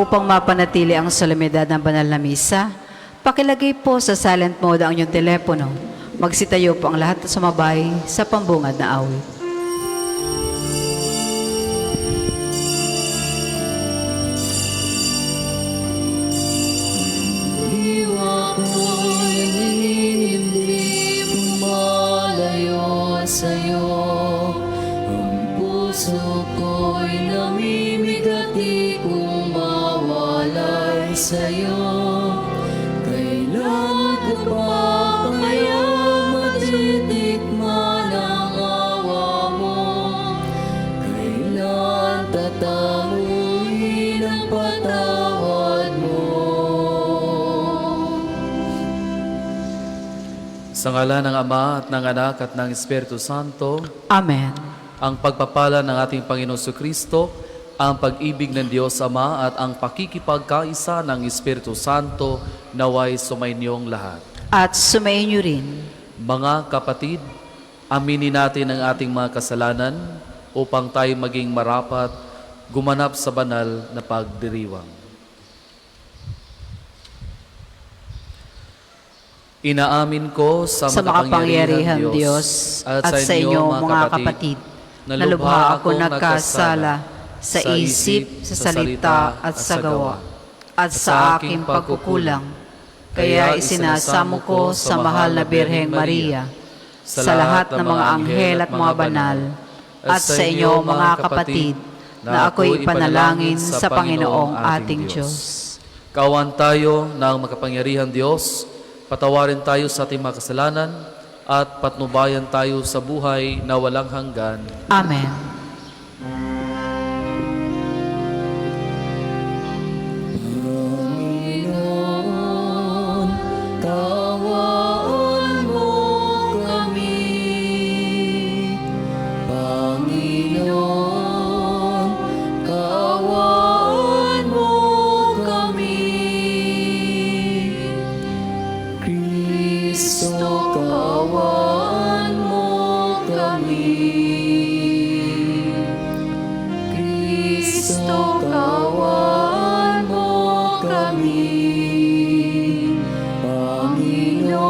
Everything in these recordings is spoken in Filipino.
Upang mapanatili ang solemnidad ng banal na misa, pakilagay po sa silent mode ang inyong telepono. Magsitayo po ang lahat na sumabay sa pambungad na awit. Sa'yo, ang puso ko'y namimigati kung mawalay sa'yo. Kailan ka ba kaya matitikman ang awa mo? Kailan tatamuin ang patawad mo? Sa ngala ng Ama at ng Anak at ng Espiritu Santo, Amen. ang pagpapala ng ating Panginoon Kristo, ang pag-ibig ng Diyos Ama at ang pakikipagkaisa ng Espiritu Santo naway sumainyong lahat. At sumainyo rin. Mga kapatid, aminin natin ang ating mga kasalanan upang tayo maging marapat, gumanap sa banal na pagdiriwang. Inaamin ko sa makapangyarihan Diyos at sa inyo mga kapatid, na lubha ako nagkasala sa isip, sa salita at sa gawa, at sa aking pagkukulang. Kaya isinasamo ko sa mahal na Birheng Maria, sa lahat ng mga anghel at mga banal, at sa inyo mga kapatid, na ako'y ipanalangin sa Panginoong ating Diyos. Kawan tayo ng makapangyarihan Diyos, patawarin tayo sa ating mga kasalanan at patnubayan tayo sa buhay na walang hanggan. Amen. Panginoon, tawaan mo kami. Panginoon, tawaan mo kami. Kristo, kawan mo kami. Kristo, kawan mo kami. Panginoon,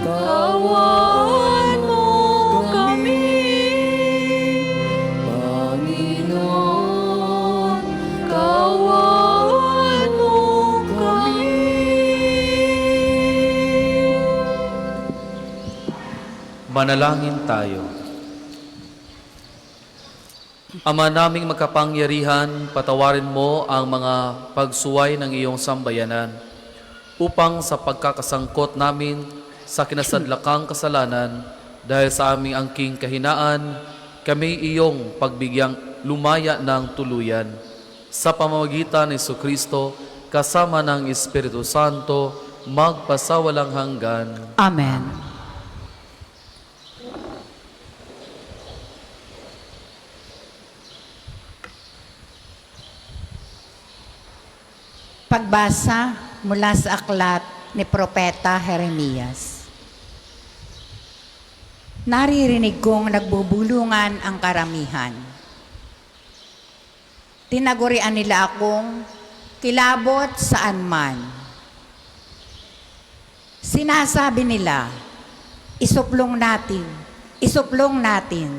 kawan mo kami. Panginoon, kawan mo kami. Manalangin tayo. Ama naming makapangyarihan, patawarin mo ang mga pagsuway ng iyong sambayanan upang sa pagkakasangkot namin sa kinasadlakang kasalanan dahil sa aming angking kahinaan, kami iyong pagbigyang lumaya ng tuluyan. Sa pamamagitan ni Jesucristo, kasama ng Espiritu Santo, magpasawalang hanggan. Amen. Pagbasa mula sa aklat ni Propeta Jeremias. Naririnig kong nagbubulungan ang karamihan. Tinagurian nila akong kilabot saan man. Sinasabi nila, isuplong natin, isuplong natin.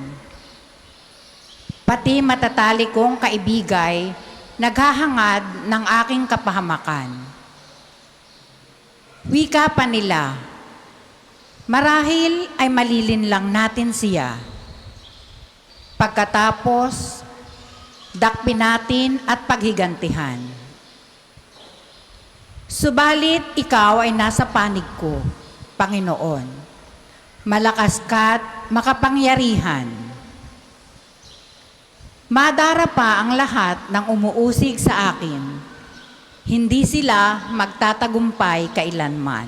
Pati matatali kong kaibigay, naghahangad ng aking kapahamakan. Wika pa nila, marahil ay malilin lang natin siya. Pagkatapos, dakpin natin at paghigantihan. Subalit ikaw ay nasa panig ko, Panginoon. Malakas ka't makapangyarihan. Madara pa ang lahat ng umuusig sa akin. Hindi sila magtatagumpay kailanman.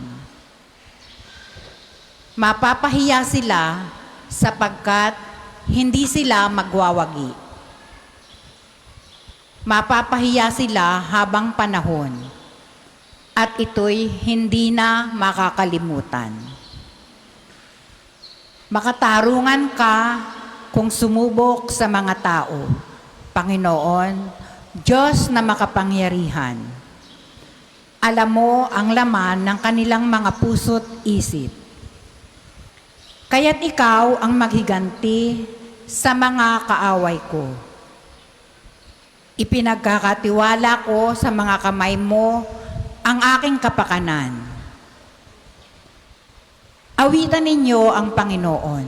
Mapapahiya sila sapagkat hindi sila magwawagi. Mapapahiya sila habang panahon. At ito'y hindi na makakalimutan. Makatarungan ka kung sumubok sa mga tao. Panginoon, Diyos na makapangyarihan, alam mo ang laman ng kanilang mga puso't isip. Kaya't ikaw ang maghiganti sa mga kaaway ko. Ipinagkakatiwala ko sa mga kamay mo ang aking kapakanan. Awitan ninyo ang Panginoon.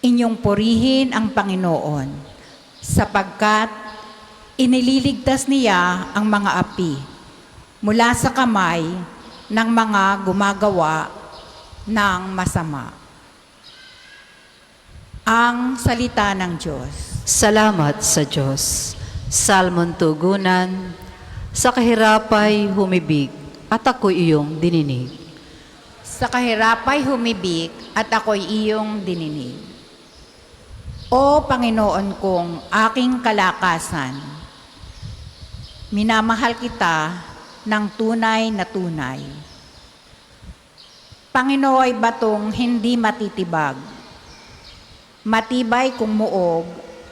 Inyong purihin ang Panginoon, sapagkat inililigtas niya ang mga api mula sa kamay ng mga gumagawa ng masama. Ang salita ng Diyos. Salamat sa Diyos. Salmon tugunan, sa kahirapay humibig at ako'y iyong dininig. Sa kahirapay humibig at ako'y iyong dininig. O Panginoon kong aking kalakasan, minamahal kita ng tunay na tunay. Panginooy batong hindi matitibag, matibay kung muog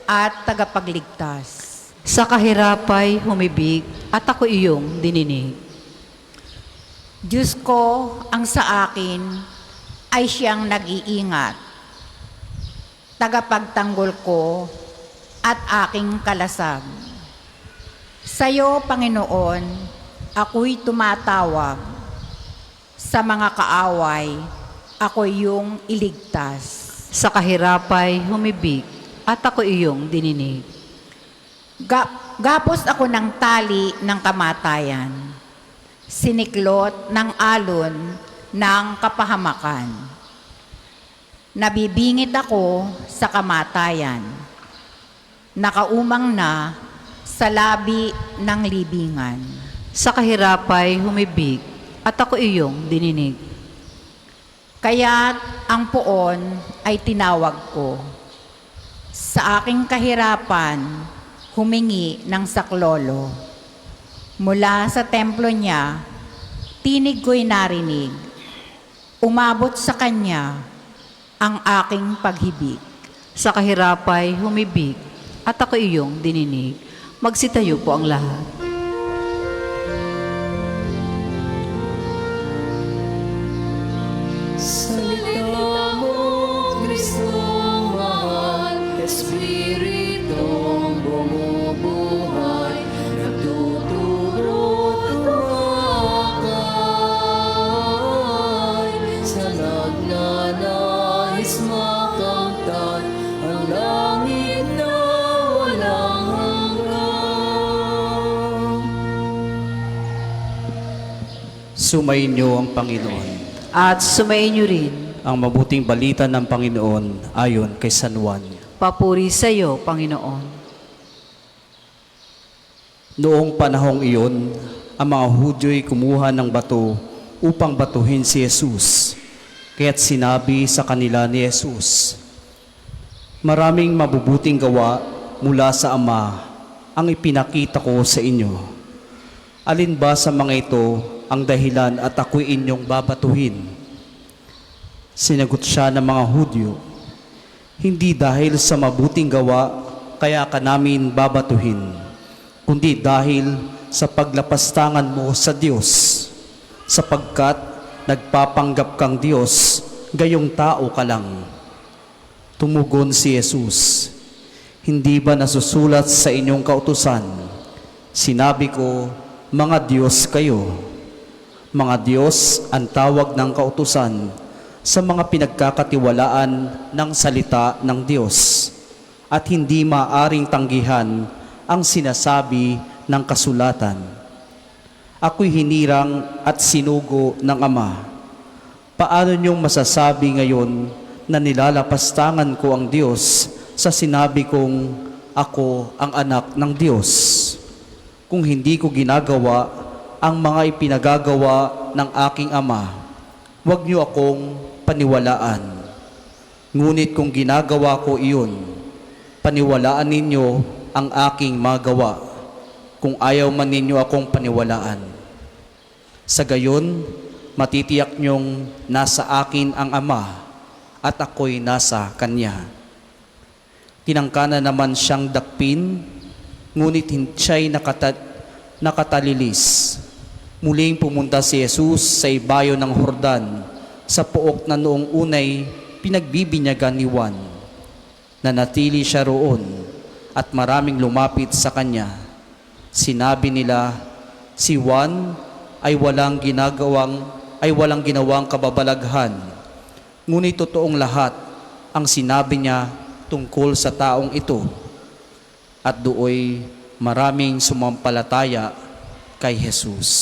at tagapagligtas. Sa kahirapay humibig at ako iyong dininig. Diyos ko ang sa akin ay siyang nag-iingat, tagapagtanggol ko at aking kalasag. Sa'yo, Panginoon, ako'y tumatawag. Sa mga kaaway, ako yung iligtas. Sa kahirapay humibig at ako iyong dininig. Gapos ako ng tali ng kamatayan, siniklot ng alon ng kapahamakan. Nabibingit ako sa kamatayan, nakaumang na sa labi ng libingan. Sa kahirapay humibig at ako iyong dininig. Kaya't ang poon ay tinawag ko. Sa aking kahirapan, humingi ng saklolo. Mula sa templo niya, tinig ko'y narinig. Umabot sa kanya ang aking paghibig. Sa kahirapay humibig at ako iyong dininig. Magsitayo po ang lahat. Salita mo, Kristo mahal, Espiritong bumubuhay, nagtuturo tumakay, sa nagnanais makamtan, ang langit na walang hanggan. Sumainyo ang Panginoon. At sumayin niyo rin, Ang mabuting balita ng Panginoon ayon kay San Juan. papuri sa iyo, Panginoon. Noong panahong iyon, ang mga Hudyo'y kumuha ng bato upang batuhin si Jesus. Kaya't sinabi sa kanila ni Jesus, "Maraming mabubuting gawa mula sa Ama ang ipinakita ko sa inyo. Alin ba sa mga ito ang dahilan at ako'y inyong babatuhin?" Sinagot siya ng mga Hudyo, "Hindi dahil sa mabuting gawa kaya ka namin babatuhin, kundi dahil sa paglapastangan mo sa Diyos, sapagkat nagpapanggap kang Diyos, gayong tao ka lang." Tumugon si Jesus, "Hindi ba nasusulat sa inyong kautusan? Sinabi ko, mga Diyos kayo." Mga Diyos ang tawag ng kautusan sa mga pinagkakatiwalaan ng salita ng Diyos, at hindi maaring tanggihan ang sinasabi ng kasulatan. Ako'y hinirang at sinugo ng Ama. Paano niyong masasabi ngayon na nilalapastangan ko ang Diyos sa sinabi kong ako ang anak ng Diyos? Kung hindi ko ginagawa ang mga ipinagagawa ng aking Ama, huwag niyo akong paniwalaan. Ngunit kung ginagawa ko iyon, paniwalaan ninyo ang aking magawa, kung ayaw man ninyo akong paniwalaan. Sa gayon, matitiyak niyong nasa akin ang Ama at ako'y nasa Kanya. Tinangkana naman siyang dakpin, ngunit siya'y nakatalilis. Muling pumunta si Jesus sa ibayo ng Hordan, sa pook na noong unay pinagbibinyagan ni Juan. Nanatili siya roon at maraming lumapit sa kanya. Sinabi nila, si Juan ay walang ginawang kababalaghan. Ngunit totoong lahat ang sinabi niya tungkol sa taong ito. At dooy maraming sumampalataya kay Jesus.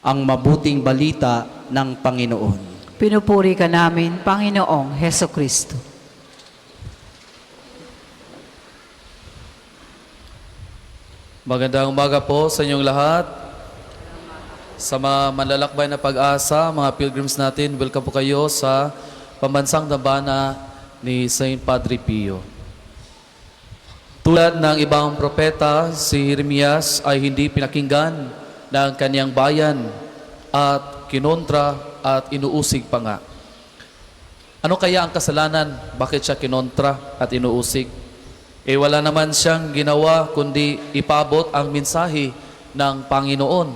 Ang mabuting balita ng Panginoon. Pinupuri ka namin, Panginoong Heso Kristo. Magandang umaga po sa inyong lahat. Sa mga manlalakbay na pag-asa, mga pilgrims natin, welcome po kayo sa pambansang dambana ni Saint Padre Pio. Tulad ng ibang propeta, si Jeremias ay hindi pinakinggan ng kanyang bayan at kinontra at inuusig pa nga. Ano kaya ang kasalanan? Bakit siya kinontra at inuusig? Wala naman siyang ginawa kundi ipabot ang mensahe ng Panginoon.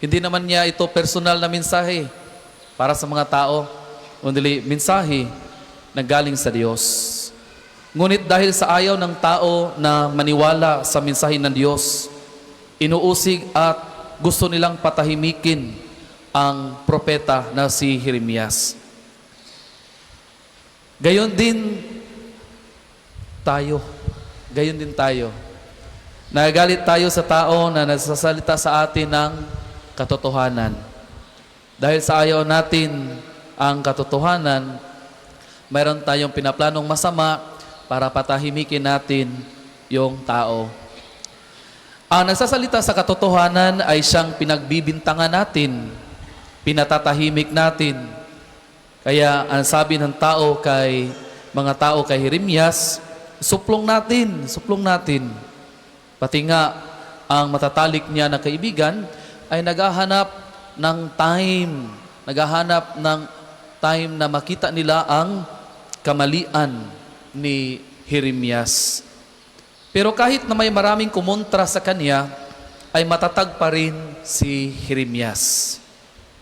Hindi naman niya ito personal na mensahe para sa mga tao, kundi mensahe na galing sa Diyos. Ngunit dahil sa ayaw ng tao na maniwala sa mensahe ng Diyos, inuusig at gusto nilang patahimikin ang propeta na si Jeremias. Gayon din tayo. Nagagalit tayo sa tao na nagsasalita sa atin ng katotohanan. Dahil sa ayaw natin ang katotohanan, mayroon tayong pinaplanong masama para patahimikin natin yung tao. Ang nagsasalita sa katotohanan ay siyang pinagbibintangan natin, pinatatahimik natin. Kaya ang sabi ng mga tao kay Jeremias, suplong natin. Pati nga ang matatalik niya na kaibigan ay naghahanap ng time na makita nila ang kamalian ni Jeremias. Pero kahit na may maraming kumontra sa kanya, ay matatag pa rin si Jeremias.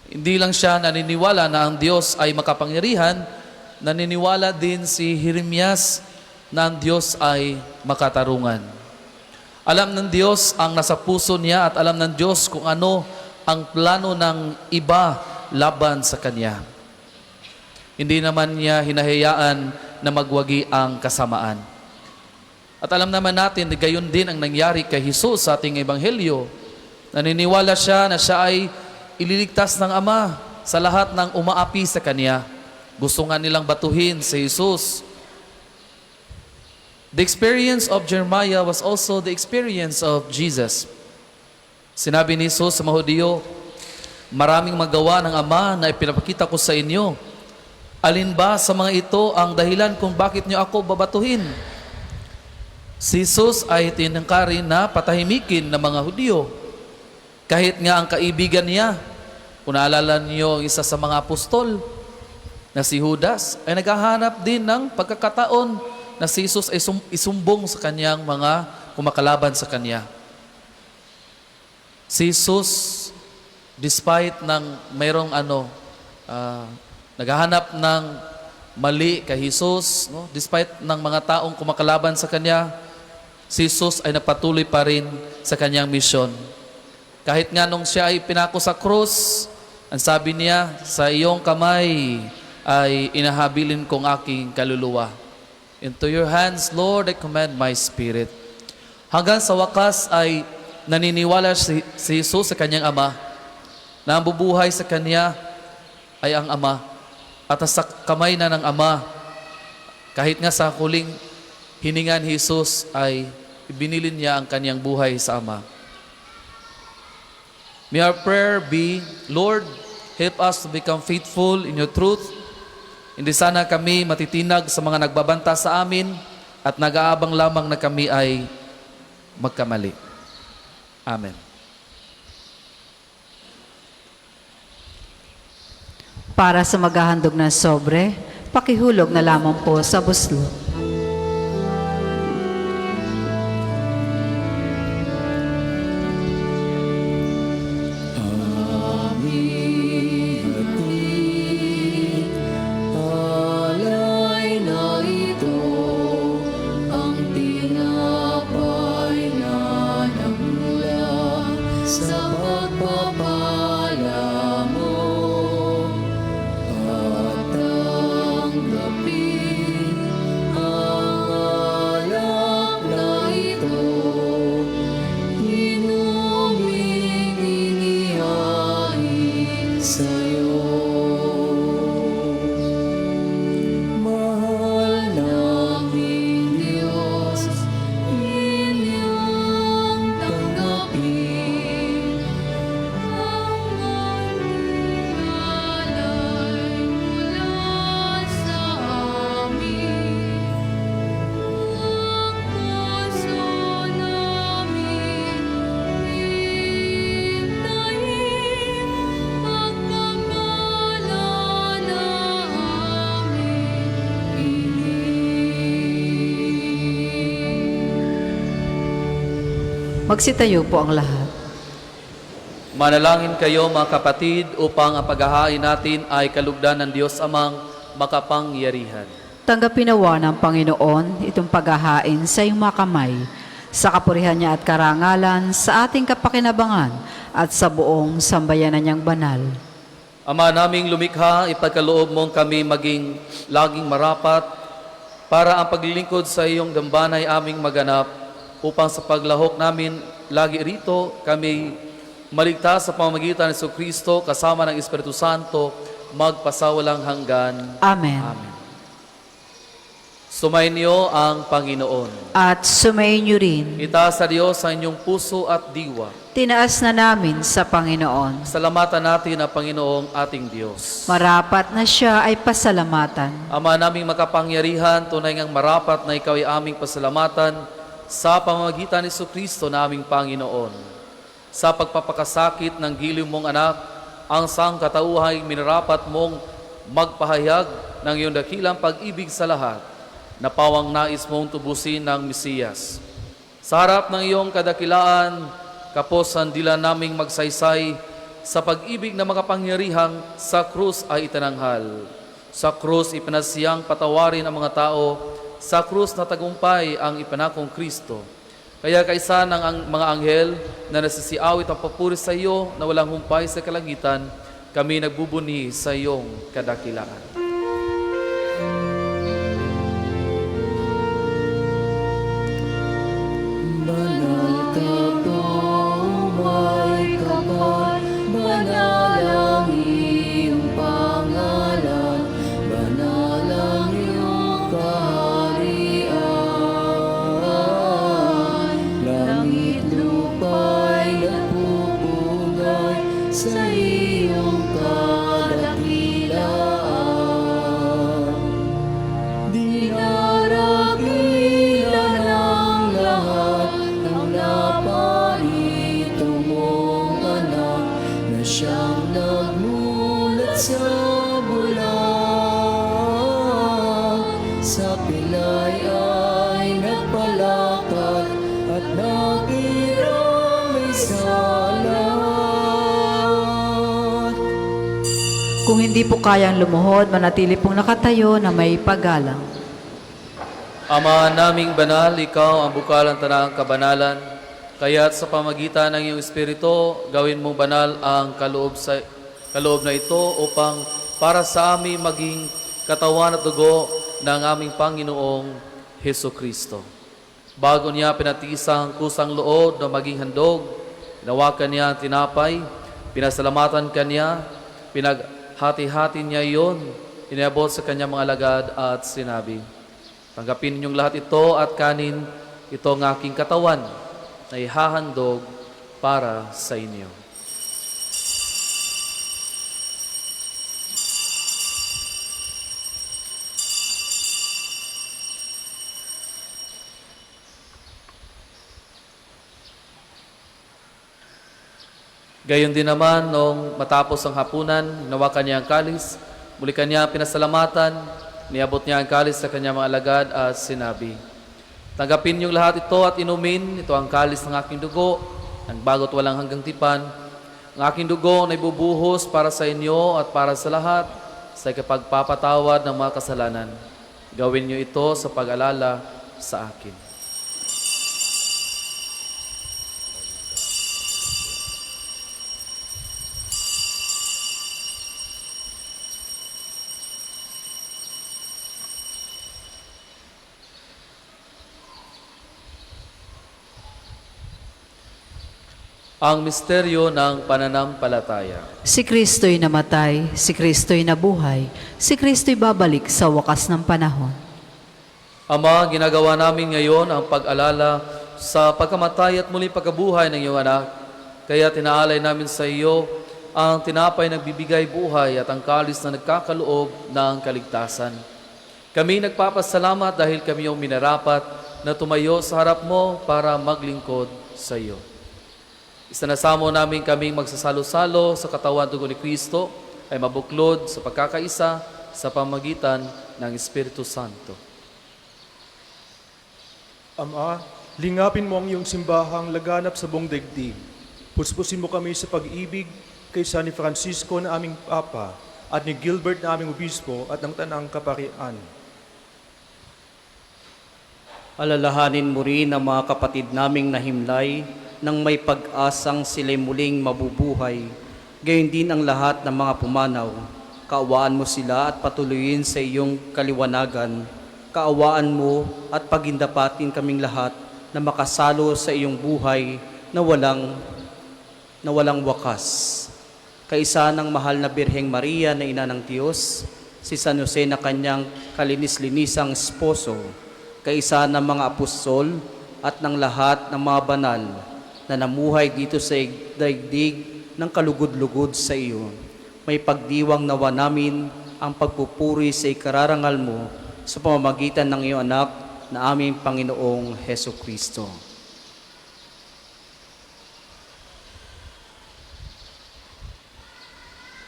Hindi lang siya naniniwala na ang Diyos ay makapangyarihan, naniniwala din si Jeremias na ang Diyos ay makatarungan. Alam ng Diyos ang nasa puso niya at alam ng Diyos kung ano ang plano ng iba laban sa kanya. Hindi naman niya hinahayaan na magwagi ang kasamaan. At alam naman natin na gayon din ang nangyari kay Jesus sa ating ebanghelyo. Naniniwala siya na siya ay ililigtas ng Ama sa lahat ng umaapi sa Kanya. Gusto nga nilang batuhin si Jesus. The experience of Jeremiah was also the experience of Jesus. Sinabi ni Jesus sa mga Hudyo, maraming magawa ng Ama na ipinapakita ko sa inyo. Alin ba sa mga ito ang dahilan kung bakit niyo ako babatuhin? Si Jesus ay tinangkari na patahimikin ng mga Hudyo. Kahit nga ang kaibigan niya, kung naalala niyo isa sa mga apostol na si Judas, ay naghahanap din ng pagkakataon na si Jesus ay isumbong sa kanyang mga kumakalaban sa kanya. Si Jesus, despite ng mayroong naghahanap ng mali kay Jesus, despite ng mga taong kumakalaban sa kanya, si Jesus ay napatuloy pa rin sa kanyang misyon. Kahit nga nung siya ay pinako sa krus, ang sabi niya, sa iyong kamay ay inahabilin kong aking kaluluwa. Into your hands, Lord, I command my spirit. Hanggang sa wakas ay naniniwala si Jesus sa kanyang Ama, na ang bubuhay sa kanya ay ang Ama. At sa kamay na ng Ama, kahit nga sa huling hininga ni Jesus ay ibinilin niya ang kanyang buhay sa Ama. May our prayer be, Lord, help us to become faithful in your truth. Hindi sana kami matitinag sa mga nagbabanta sa amin at nag-aabang lamang na kami ay magkamali. Amen. Para sa maghahandog ng sobre, pakihulog na lamang po sa buslo. Magsitayo po ang lahat. Manalangin kayo mga kapatid upang ang paghahain natin ay kalugdan ng Diyos Amang makapangyarihan. Tanggapin nawa ng Panginoon itong paghahain sa iyong mga kamay, sa kapurihan niya at karangalan, sa ating kapakinabangan at sa buong sambayanan niyang banal. Ama naming lumikha, ipagkaloob mong kami maging laging marapat para ang paglilingkod sa iyong dambana ay aming maganap upang sa paglahok namin lagi rito kami maligtas sa pamamagitan ni Kristo kasama ng Espiritu Santo magpasawalang hanggan. Amen. Amen. Sumainyo ang Panginoon. At sumayin niyo rin, Itaas sa Diyos ang inyong puso at diwa. tinaas na namin sa Panginoon. Salamatan natin ang Panginoong ating Diyos. Marapat na siya ay pasalamatan. Ama naming makapangyarihan, tunay ngang marapat na ikaw ay aming pasalamatan sa pamamagitan ni Kristo na aming Panginoon. Sa pagpapakasakit ng giliw mong anak, ang sangkatauhay minarapat mong magpahayag ng iyong dakilang pag-ibig sa lahat, na pawang nais mong tubusin ng Mesiyas. Sa harap ng iyong kadakilaan, kapos ang dila naming magsaysay sa pag-ibig na makapangyarihang sa krus ay itananghal. Sa krus ipinasiyang patawarin ang mga tao, sa krus na tagumpay ang ipanakong Kristo. Kaya kaisa ng mga anghel na nasisiawit ang papuri sa iyo na walang humpay sa kalangitan, kami nagbubuni sa iyong kadakilaan. Banal ka po, may kapal, banal ang iyong pangalan, banal ang iyong kaharian. Langit lupa'y nagpupugay sa iyong kadakilaan. Dinaragilan ang lahat ng naparito mong anak na siyang nagmulat sa bulan. Sa pilay ay nagpalakad at nakiramay sa lahat. Kung hindi po kayang lumuhod, manatili pong nakatayo na may paggalang. Ama naming banal, ikaw ang bukalan tanang kabanalan, kaya't sa pamagitan ng iyong Espiritu, gawin mong banal ang kaloob na ito upang para sa amin maging katawan at dugo ng aming Panginoong Heso Kristo. Bago niya pinatiisang kusang loob na maging handog, hinawakan niya ang tinapay, pinasalamatan kanya, pinaghati-hati niya iyon, inabot sa kanyang mga alagad at sinabi, tanggapin ninyong lahat ito at kanin, ito ang aking katawan na ihahandog para sa inyo. Gayon din naman, nung matapos ang hapunan, hinawakan niya ang kalis, muli kanya pinasalamatan, niabot niya ang kalis sa kanyang mga alagad at sinabi, tanggapin niyong lahat ito at inumin, ito ang kalis ng aking dugo, ng bago't walang hanggang tipan. Ang aking dugo na ibubuhos para sa inyo at para sa lahat, sa ikapagpapatawad ng mga kasalanan. Gawin niyo ito sa pag-alala sa akin. Ang misteryo ng pananampalataya. Si Kristo'y namatay, si Kristo'y nabuhay, si Kristo'y babalik sa wakas ng panahon. Ama, ginagawa namin ngayon ang pag-alala sa pagkamatay at muli pagkabuhay ng iyong anak. Kaya tinaalay namin sa iyo ang tinapay na nagbibigay buhay at ang kalis na nagkakaloob ng kaligtasan. Kami nagpapasalamat dahil kami yung minarapat na tumayo sa harap mo para maglingkod sa iyo. Isanasamo namin kaming magsasalo-salo sa katawan dugo ni Kristo ay mabuklod sa pagkakaisa sa pamagitan ng Espiritu Santo. Ama, Lingapin mo ang iyong simbahang laganap sa buong daigdig. Puspusin mo kami sa pag-ibig kay San Francisco na aming Papa at ni Gilbert na aming Obispo at ng Tanang Kaparian. Alalahanin mo rin ang mga kapatid naming nahimlay nang may pag-asang sila'y muling mabubuhay. Gayon din ang lahat ng mga pumanaw. Kaawaan mo sila at patuloyin sa iyong kaliwanagan. Kaawaan mo at pagindapatin kaming lahat na makasalo sa iyong buhay na walang wakas. Kaisa ng mahal na Birheng Maria na Ina ng Diyos, si San Jose na kanyang kalinis-linisang esposo, kaisa ng mga apostol at ng lahat ng mga banal na namuhay dito sa daigdig ng kalugod-lugod sa iyo. May pagdiwang nawa namin ang pagpupuri sa ikararangal mo sa pamamagitan ng iyong anak na aming Panginoong Heso Kristo.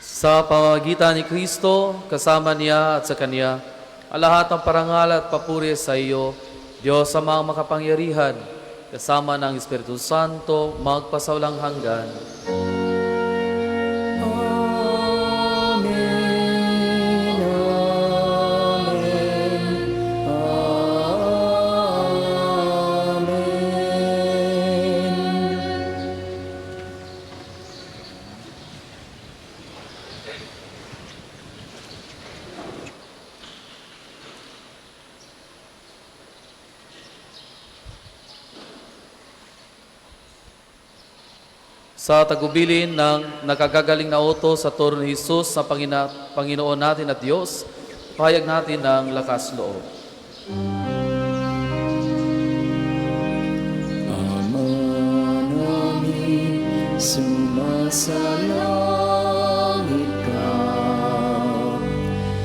Sa pamamagitan ni Kristo, kasama niya at sa Kanya, ang lahat ng parangal at papuri sa iyo, Diyos Amang makapangyarihan, kasama ng Espiritu Santo, magpasawalang hanggan. Amen, amen, amen. Sa tagubilin ng nakagagaling na utos sa turo ni Jesus sa Panginoon natin at Diyos, pahayag natin ng lakas loob. Ama namin, sumasalangit ka,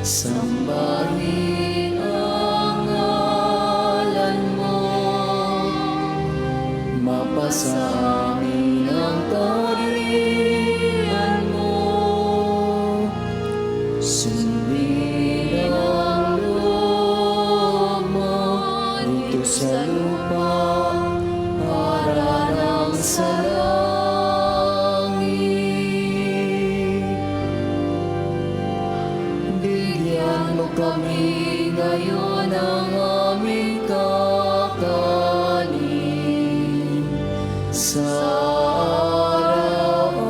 sambahin ang ngalan mo, mapasa amin ang kaharian mo, sundin ang loob mo dito sa lupa para lang sa langit. Bigyan mo kami ngayon ng aming kakanin sa araw-araw,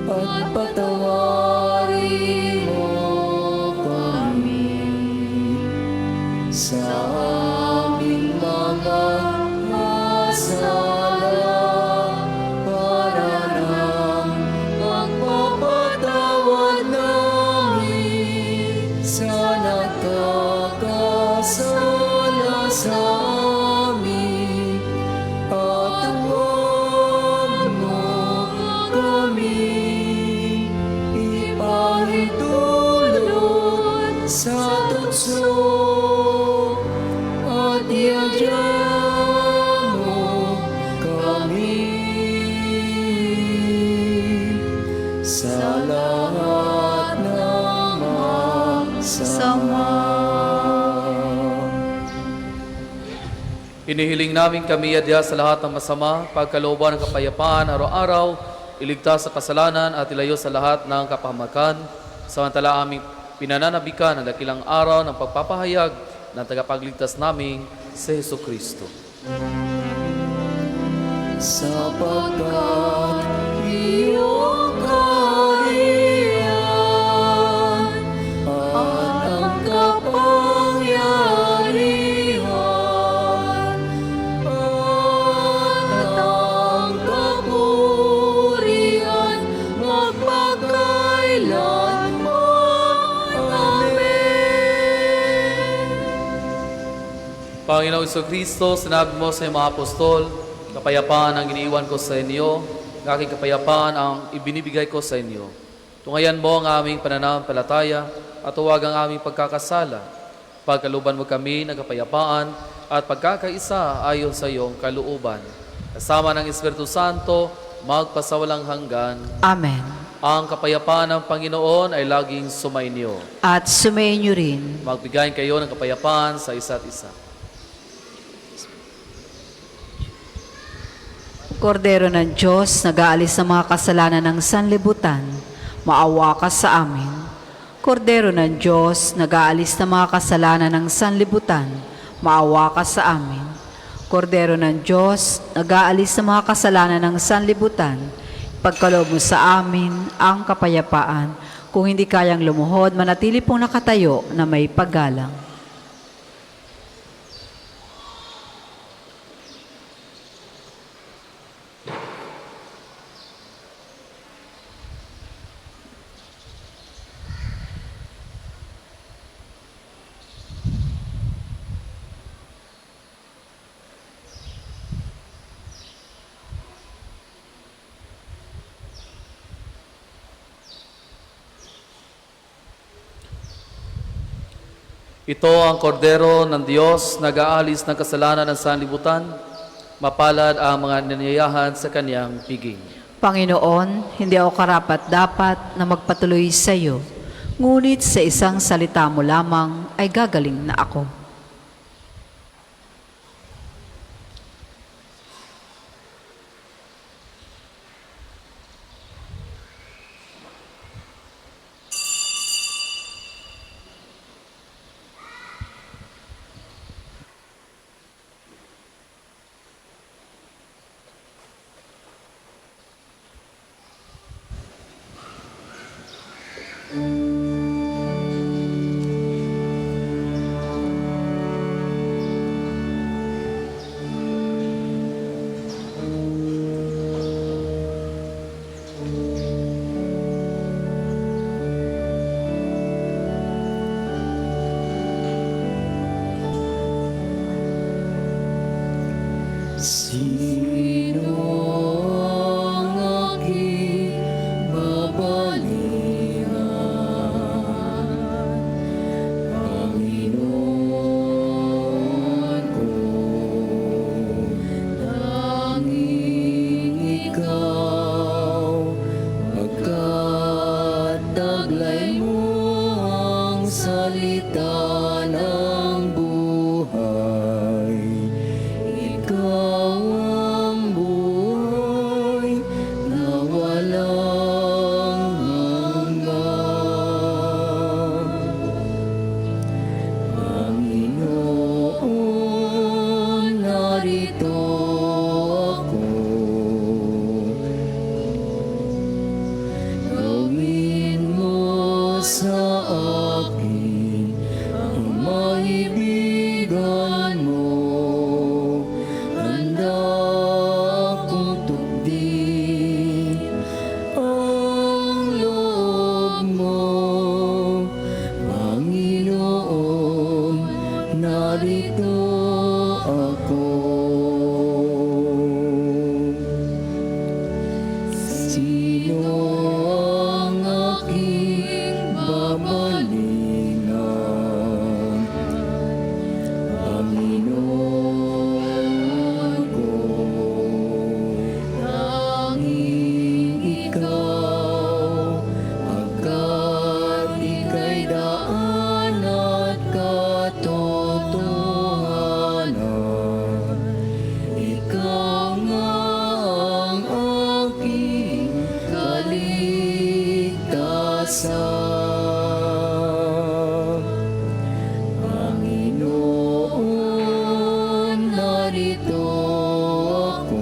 at patawarin mo kami sa aming mga masala para ng pagpapatawad namin sa nagkakasala sa amin, at huwag mo kami ipahintulot sa tukso, at iadya mo kami sa lahat ng masama. Inihiling namin kami adya sa lahat ng masama, pagkalooban ng kapayapaan araw-araw, iligtas sa kasalanan at ilayo sa lahat ng kapahamakan, samantala aming pinananabikan ang dakilang araw ng pagpapahayag ng tagapagligtas naming si Heso Kristo. Sapagkat iyong kaharian at ang kapangyarihan at ang kapurihan magpakailanman. Amen. Panginoong Heso Kristo, sinabi mo sa iyong mga apostol, kapayapaan ang iniiwan ko sa inyo, ng aking kapayapaan ang ibinibigay ko sa inyo. Tungayan mo ang aming pananampalataya at huwag ang aming pagkakasala. Pagkaluban mo kami ng kapayapaan at pagkakaisa ayon sa iyong kalooban. Kasama ng Espiritu Santo, magpasawalang hanggan. Amen. Ang kapayapaan ng Panginoon ay laging sumainyo. At sumayin niyo rin. Magbigayin kayo ng kapayapaan sa isa't isa. Kordero ng Diyos, nag-aalis ng mga kasalanan ng sanlibutan, maawa ka sa amin. Kordero ng Diyos, nag-aalis ng mga kasalanan ng sanlibutan, maawa ka sa amin. Kordero ng Diyos, nag-aalis ng mga kasalanan ng sanlibutan, pagkaloob mo sa amin ang kapayapaan. Kung hindi kayang lumuhod, manatili pong nakatayo na may paggalang. Ito ang kordero ng Diyos, nag-aalis ng kasalanan ng sanlibutan. Mapalad ang mga nanayahan sa kanyang piging. Panginoon, hindi ako karapat-dapat na magpatuloy sa iyo, ngunit sa isang salita mo lamang ay gagaling na ako. Sino ang aking babalian? Panginoon ko, tanging ikaw, pagkat taglay mo ang salita ng buhay. Ikaw ang buhay na walang hanggan. Panginoon, narito ako. Gawin mo sa akin ang maibigan mo. Handa akong tugdin ang loob mo. Panginoon, narito ako. Sino ang aking babalingan? Panginoon ko, tanging ikaw, pagkat ika'y daan at katotohanan. Ikaw nga ang aking kaligtasan. Panginoon, narito ako.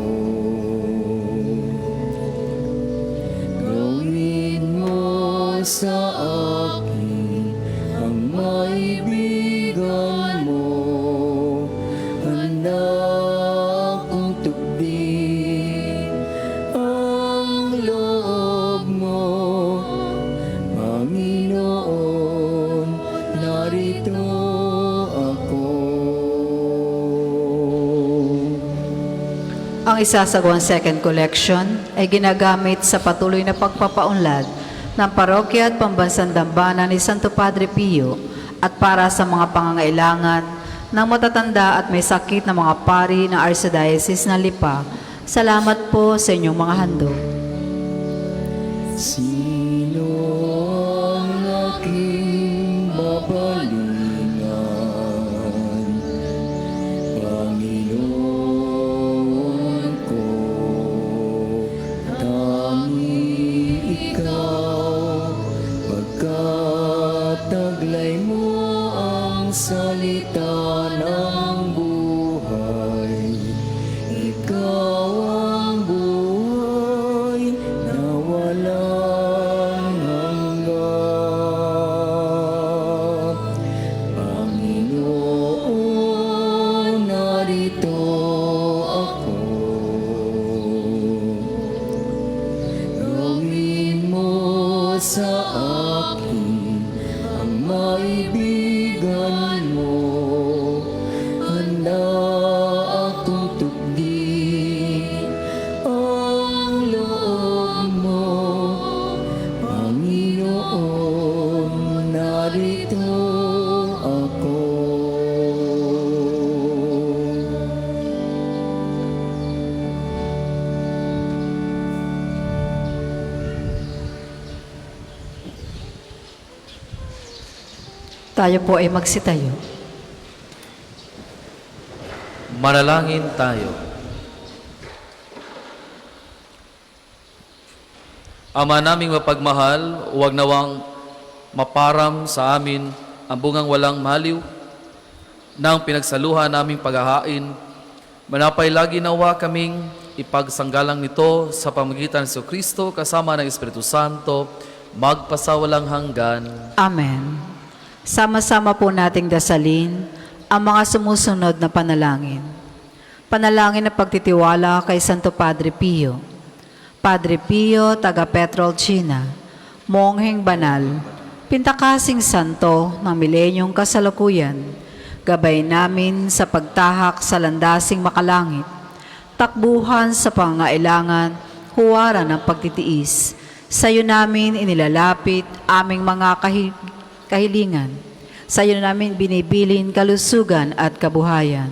Gawin mo sa akin ang maibigan mo. Handa akong tugdin ang loob mo. Panginoon, narito ako. Ang isasagawang second collection ay ginagamit sa patuloy na pagpapaunlad ng parokya at pambansang dambana ni Santo Padre Pio at para sa mga pangangailangan ng matatanda at may sakit na mga pari ng Archdiocese ng Lipa. Salamat po sa inyong mga handog. Sino ang aking babalingan? Panginoon ko, tangi ikaw, pagkataglay mo ang salita ng buhay. Ikaw ang buhay na walang hanggan. Panginoon, narito ako. Gawin mo sa akin ang maibigan mo. Handa akong tugdin ang loob mo. Panginoon, narito ako. Tayo po ay magsitayo. Manalangin tayo. Ama naming mapagmahal, huwag nawang maparam sa amin ang bungang walang maliw ng pinagsaluhan naming paghahain. Manapay lagi nawa kaming ipagsanggalang nito sa pamagitan ng Kristo kasama ng Espiritu Santo, magpasawalang hanggan. Amen. Sama-sama po nating dasalin ang mga sumusunod na panalangin. Panalangin na pagtitiwala kay Santo Padre Pio. Padre Pio, taga Petrolcina, mongheng banal, pintakasing santo ng milenyong kasalukuyan, gabay namin sa pagtahak sa landasing makalangit, takbuhan sa pangailangan, huwaran ng pagtitiis. Sa iyo namin inilalapit aming mga kahilingan. Sa iyo namin binibilin kalusugan at kabuhayan.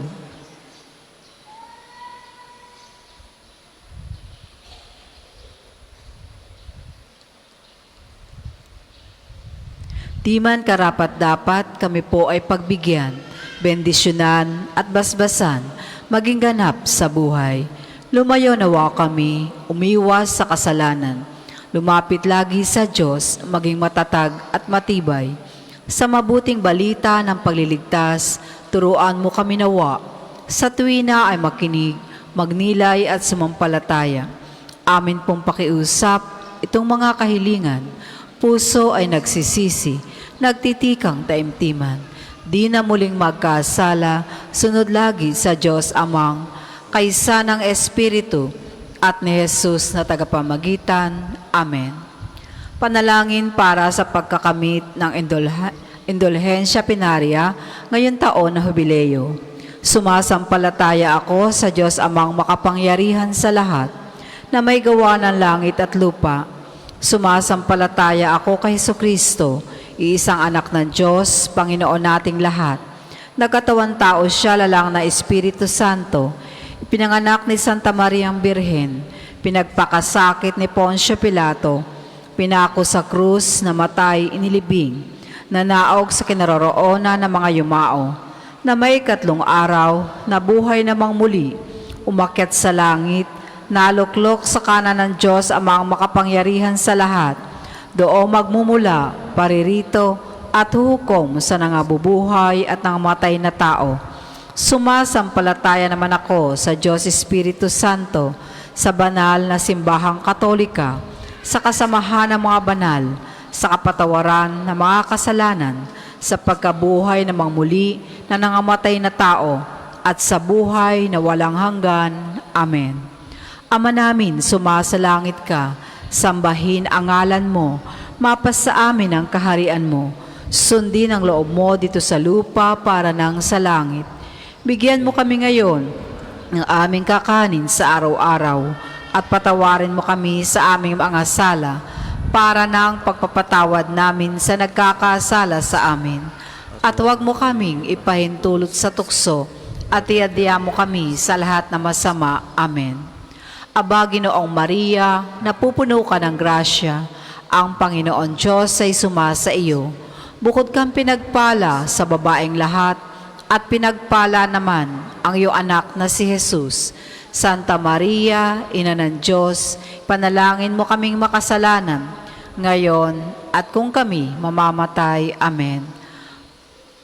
Di man karapat-dapat kami po ay pagbigyan, bendisyonan at basbasan, maging ganap sa buhay. Lumayo nawa kami, umiwas sa kasalanan. Lumapit lagi sa Diyos, maging matatag at matibay. Sa mabuting balita ng pagliligtas, turuan mo kami nawa. Sa tuwina ay makinig, magnilay at sumampalataya. Amin pong pakiusap itong mga kahilingan. Puso ay nagsisisi, nagtitikang taimtiman. Di na muling magkasala, sunod lagi sa Diyos Amang, kaysa ng Espiritu at ni Jesus na tagapamagitan. Amen. Panalangin para sa pagkakamit ng indulhensya pinaria ngayon taon na hubileo. Sumasampalataya ako sa Diyos Amang makapangyarihan sa lahat, na may gawa ng langit at lupa. Sumasampalataya ako kay Jesucristo, iisang anak ng Diyos, Panginoon nating lahat. Nagkatawan tao siya, lalang na Espiritu Santo, pinanganak ni Santa Mariang Birhen, pinagpakasakit ni Poncio Pilato, pinako sa krus, namatay, inilibing, nanaog sa kinaroroonan ng mga yumao, na may 3 araw, nabuhay namang muli, umakyat sa langit, naluklok sa kanan ng Diyos Amang makapangyarihan sa lahat, doon magmumula, paririto, at hukom sa nangabubuhay at nangamatay na tao. Sumasampalataya naman ako sa Diyos Espiritu Santo, sa banal na simbahang katolika, sa kasamahan ng mga banal, sa kapatawaran ng mga kasalanan, sa pagkabuhay ng mga muli na nangamatay na tao, at sa buhay na walang hanggan. Amen. Ama namin, sumasalangit ka, sambahin ang ngalan mo, mapasa amin ang kaharian mo, sundin ang loob mo dito sa lupa para nang sa langit. Bigyan mo kami ngayon ng aming kakanin sa araw-araw, at patawarin mo kami sa aming mga sala, para nang pagpapatawad namin sa nagkakasala sa amin. At huwag mo kaming ipahintulot sa tukso, at iadya mo kami sa lahat na masama. Amen. Aba, Ginoong Maria, napupuno ka ng grasya, Ang Panginoon Diyos ay sumasa iyo. Bukod kang pinagpala sa babaeng lahat, at pinagpala naman ang iyong anak na si Jesus. Santa Maria, Ina ng Diyos, panalangin mo kaming makasalanan, ngayon at kung kami mamamatay. Amen.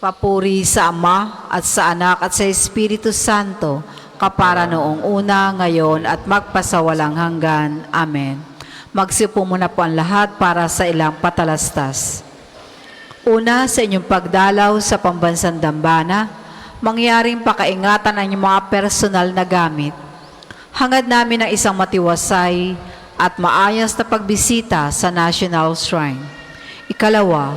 Papuri sa Ama at sa Anak at sa Espiritu Santo, kapara noong una, ngayon at magpasawalang hanggan. Amen. Magsipo muna po ang lahat para sa ilang patalastas. Una, sa inyong pagdalaw sa pambansang dambana, mangyaring pakaingatan ang inyong mga personal na gamit. Hangad namin ang isang matiwasay at maayos na pagbisita sa National Shrine. Ikalawa,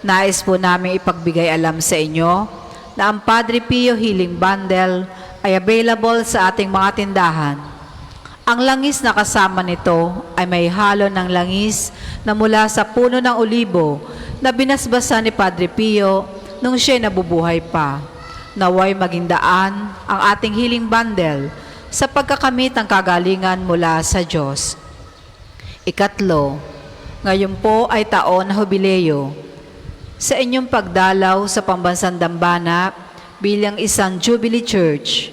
nais po namin ipagbigay alam sa inyo na ang Padre Pio Healing Bundle ay available sa ating mga tindahan. Ang langis na kasama nito ay may halo ng langis na mula sa puno ng olibo na binasbasa ni Padre Pio nung siya'y nabubuhay pa. Naway maging daan ang ating healing bundle sa pagkakamit ng kagalingan mula sa Diyos. Ikatlo, ngayon po ay taon na hubileo. Sa inyong pagdalaw sa pambansang dambana bilang isang Jubilee Church,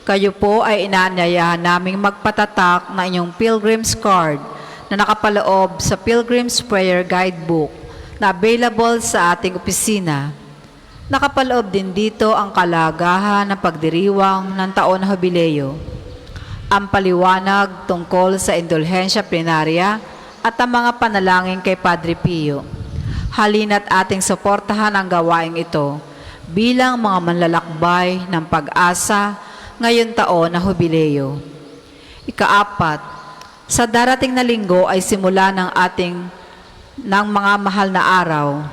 kayo po ay inaanyayahan naming magpatatak na inyong Pilgrim's Card na nakapaloob sa Pilgrim's Prayer Guidebook na available sa ating opisina. Nakapaloob din dito ang kalagahan ng pagdiriwang ng taon na hubileo, ang paliwanag tungkol sa indulhensya plenaria at ang mga panalangin kay Padre Pio. Halina't ating suportahan ang gawaing ito bilang mga manlalakbay ng pag-asa ngayon taon na hubileo. Ikaapat, sa darating na linggo ay simula ng mga mahal na araw.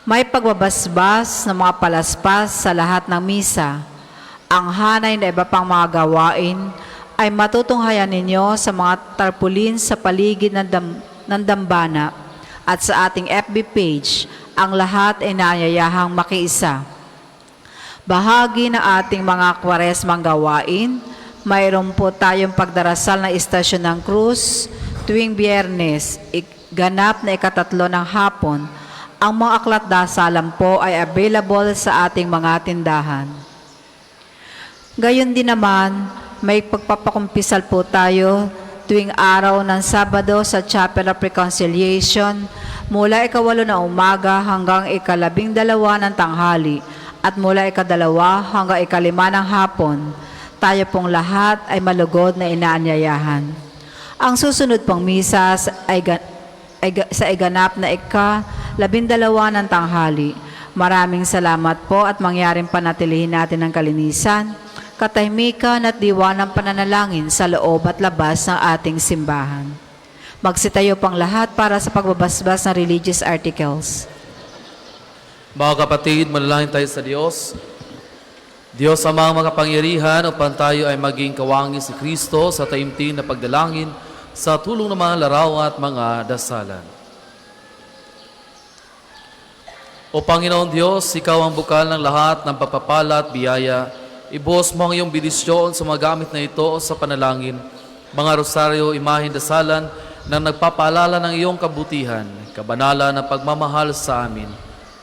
May pagbabasbas ng mga palaspas sa lahat ng misa. Ang hanay na iba pang mga gawain ay matutunghayan ninyo sa mga tarpaulin sa paligid ng dambana at sa ating FB page. Ang lahat ay naanyayahang makiisa. Bahagi na ating mga kwaresmang gawain, mayroon po tayong pagdarasal na Istasyon ng Cruz tuwing Biyernes, ganap na ikatatlo ng hapon. Ang mga aklat dasalan po ay available sa ating mga tindahan. Gayon din naman, may pagpapakumpisal po tayo tuwing araw ng Sabado sa Chapel of Reconciliation mula 8 na umaga hanggang 12 ng tanghali at mula 2 hanggang 5 ng hapon. Tayo pong lahat ay malugod na inaanyayahan. Ang susunod pong misa sa iganap na 12 ng tanghali. Maraming salamat po at mangyaring panatilihin natin ang kalinisan, katahimikan at diwa ng pananalangin sa loob at labas ng ating simbahan. Magsitayo pang lahat para sa pagbabasbas ng religious articles. Mga kapatid, manalangin tayo sa Diyos. Diyos amang makapangyarihan, upang tayo ay maging kawangis si Kristo sa taimtim na pagdalangin sa tulong ng mga larawan at mga dasalan. O Panginoon Diyos, Ikaw ang bukal ng lahat ng pagpapala at biyaya. Ibuhos mo ang iyong bendisyon sa mga gamit na ito sa panalangin, mga rosaryo, imahin, dasalan na nagpapaalala ng iyong kabutihan, kabanalan na pagmamahal sa amin,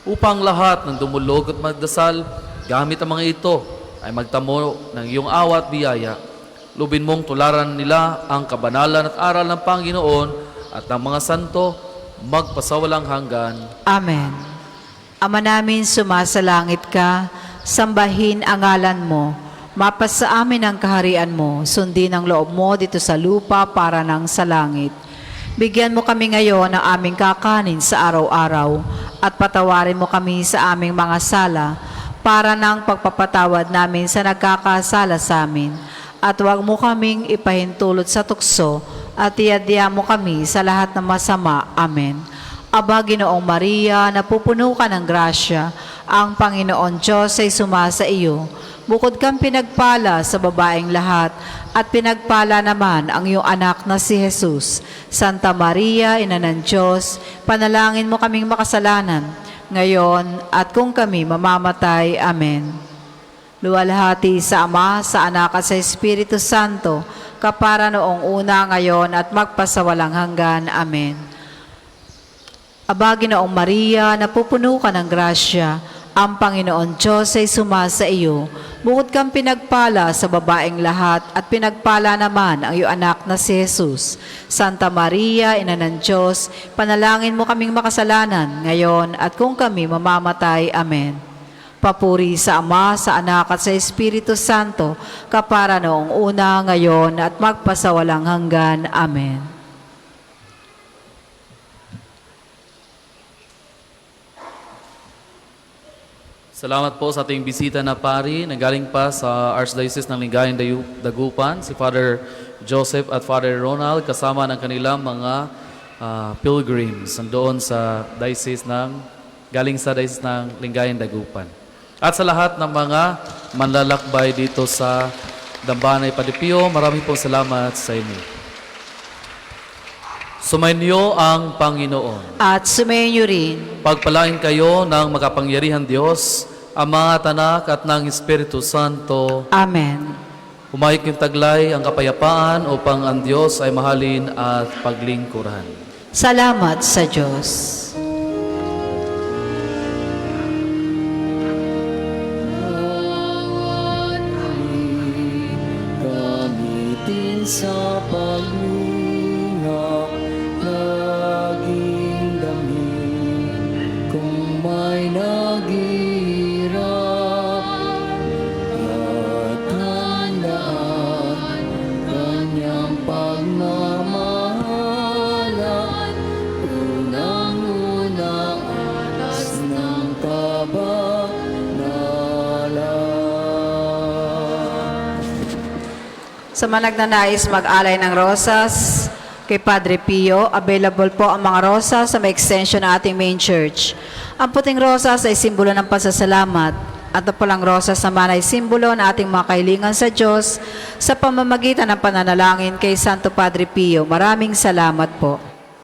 upang lahat ng dumulog at magdasal, gamit ang mga ito, ay magtamo ng iyong awa at biyaya. Lubin mong tularan nila ang kabanalan at aral ng Panginoon at ng mga santo, magpasawalang hanggan. Amen. Ama namin, sumasalangit ka, sambahin ang ngalan mo, mapasa amin ang kaharian mo, sundin ang loob mo dito sa lupa para nang sa langit. Bigyan mo kami ngayon ng aming kakanin sa araw-araw at patawarin mo kami sa aming mga sala para nang pagpapatawad namin sa nagkakasala sa amin. At huwag mo kaming ipahintulot sa tukso at iadya mo kami sa lahat ng masama. Amen. Aba, Ginoong Maria, napupuno ka ng grasya, ang Panginoon Diyos ay sumasa iyo. Bukod kang pinagpala sa babaeng lahat, at pinagpala naman ang iyong anak na si Jesus. Santa Maria, Ina ng Diyos, panalangin mo kaming makasalanan, ngayon at kung kami mamamatay. Amen. Luwalhati sa Ama, sa Anak at sa Espiritu Santo, kapara noong una, ngayon at magpasawalang hanggan. Amen. Aba, Ginoong Maria, napupuno ka ng grasya, ang Panginoon Diyos ay sumasa iyo. Bukod kang pinagpala sa babaeng lahat at pinagpala naman ang iyong anak na si Jesus. Santa Maria, Ina ng Diyos, panalangin mo kaming makasalanan ngayon at kung kami mamamatay. Amen. Papuri sa Ama, sa Anak at sa Espiritu Santo, kapara noong una, ngayon at magpasawalang hanggan. Amen. Salamat po sa ating bisita na pari na galing pa sa Archdiocese ng Lingayen Dagupan, si Father Joseph at Father Ronald kasama ng kanilang mga pilgrims nandoon sa galing sa Diocese ng Lingayen Dagupan. At sa lahat ng mga manlalakbay dito sa Dambanay Padipio, maraming pong salamat sa inyo. Sumainyo ang Panginoon. At sumayin niyo rin. Pagpalain kayo ng makapangyarihan Diyos, Ama at Anak at ng Espiritu Santo. Amen. Humayok yung taglay ang kapayapaan upang ang Diyos ay mahalin at paglingkuran. Salamat sa Diyos. Gamitin sa paglinga, naging damhin kung may naghihirap at handaan kanyang pagmamahalan. Unang-una alas ng kabanalan. Sa mga nagnanais mag-alay ng rosas kay Padre Pio, available po ang mga rosas sa may extension ng ating main church. Ang puting rosas ay simbolo ng pasasalamat at ang pulang rosas naman ay simbolo ng ating mga kahilingan sa Diyos sa pamamagitan ng pananalangin kay Santo Padre Pio. Maraming salamat po.